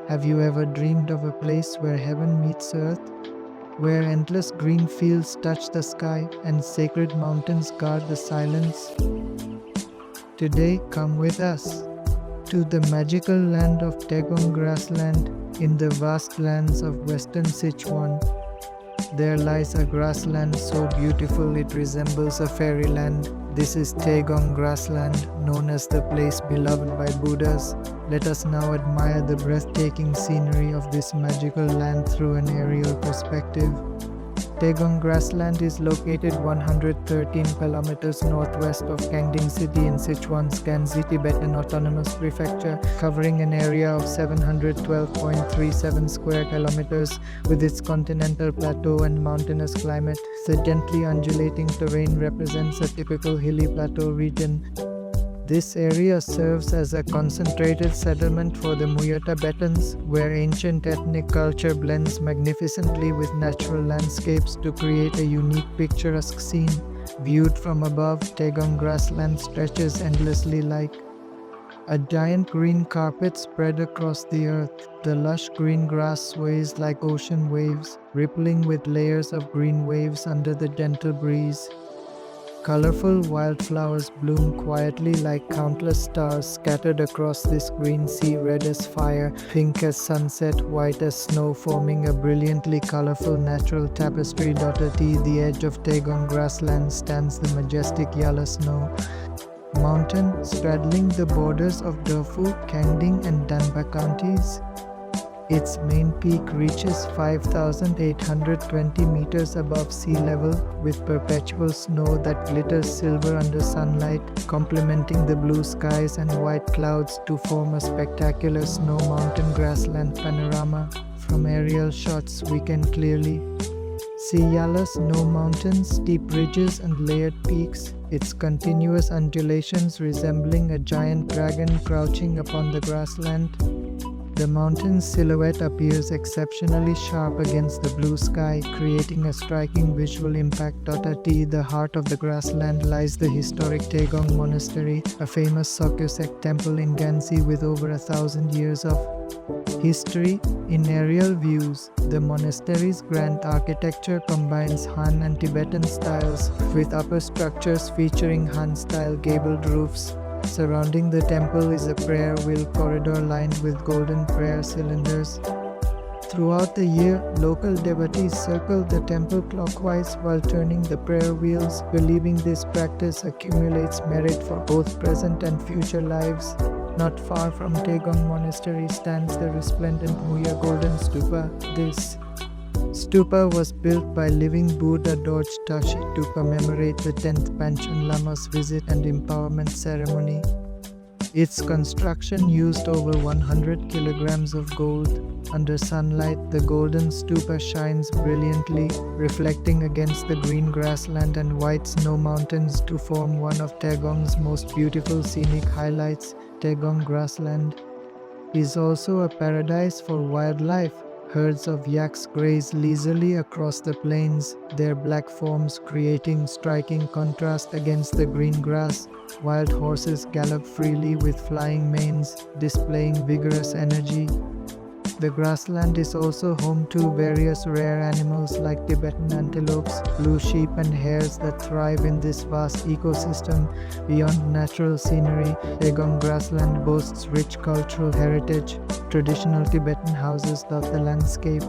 Have you ever dreamed of a place where heaven meets earth? Where endless green fields touch the sky and sacred mountains guard the silence? Today, come with us to the magical land of Tagong Grassland in the vast lands of western Sichuan. There lies a grassland so beautiful it resembles a fairyland. This is Tagong Grassland, known as the place beloved by Buddhas. Let us now admire the breathtaking scenery of this magical land through an aerial perspective. Tagong Grassland is located 113 kilometers northwest of Ganzi city in Sichuan's Ganzi, Tibetan Autonomous Prefecture, covering an area of 712.37 square kilometers. With its continental plateau and mountainous climate, the gently undulating terrain represents a typical hilly plateau region. This area serves as a concentrated settlement for the Muya Tibetans, where ancient ethnic culture blends magnificently with natural landscapes to create a unique picturesque scene. Viewed from above, Tagong Grassland stretches endlessly like a giant green carpet spread across the earth. The lush green grass sways like ocean waves, rippling with layers of green waves under the gentle breeze. Colorful wildflowers bloom quietly like countless stars scattered across this green sea, red as fire, pink as sunset, white as snow, forming a brilliantly colorful natural tapestry. At the edge of Tagong Grassland stands the majestic Yala Snow Mountain, straddling the borders of Dofu, Kangding and Danba counties. Its main peak reaches 5,820 meters above sea level, with perpetual snow that glitters silver under sunlight, complementing the blue skies and white clouds to form a spectacular snow mountain grassland panorama. From aerial shots, we can clearly see Yala Snow Mountain, steep ridges and layered peaks, its continuous undulations resembling a giant dragon crouching upon the grassland. The mountain's silhouette appears exceptionally sharp against the blue sky, creating a striking visual impact. At the heart of the grassland lies the historic Tagong Monastery, a famous Sokyo sect temple in Ganzi with over 1,000 years of history. In aerial views, the monastery's grand architecture combines Han and Tibetan styles, with upper structures featuring Han-style gabled roofs. Surrounding the temple is a prayer wheel corridor lined with golden prayer cylinders. Throughout the year, local devotees circle the temple clockwise while turning the prayer wheels, believing this practice accumulates merit for both present and future lives. Not far from Tagong Monastery stands the resplendent Muya golden Stupa. This Stupa was built by living Buddha Dorje Tashi to commemorate the 10th Panchen Lama's visit and empowerment ceremony. Its construction used over 100 kilograms of gold. Under sunlight, the golden Stupa shines brilliantly, reflecting against the green grassland and white snow mountains to form one of Tagong's most beautiful scenic highlights. Tagong Grassland is also a paradise for wildlife. Herds of yaks graze leisurely across the plains, their black forms creating striking contrast against the green grass. Wild horses gallop freely with flying manes, displaying vigorous energy. The grassland is also home to various rare animals like Tibetan antelopes, blue sheep and hares that thrive in this vast ecosystem. Beyond natural scenery, Tagong Grassland boasts rich cultural heritage. Traditional Tibetan houses dot the landscape.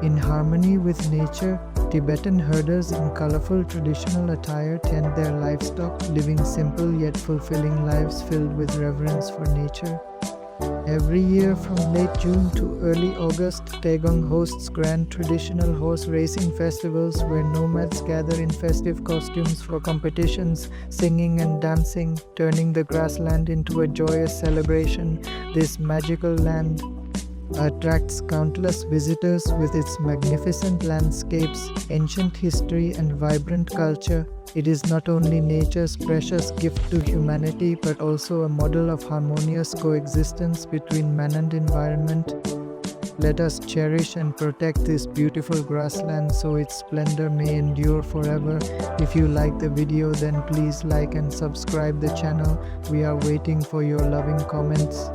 In harmony with nature, Tibetan herders in colorful traditional attire tend their livestock, living simple yet fulfilling lives filled with reverence for nature. Every year from late June to early August, Tagong hosts grand traditional horse racing festivals where nomads gather in festive costumes for competitions, singing and dancing, turning the grassland into a joyous celebration. This magical land attracts countless visitors with its magnificent landscapes, ancient history and vibrant culture. It is not only nature's precious gift to humanity but also a model of harmonious coexistence between man and environment. Let us cherish and protect this beautiful grassland so its splendor may endure forever. If you like the video, then please like and subscribe the channel. We are waiting for your loving comments.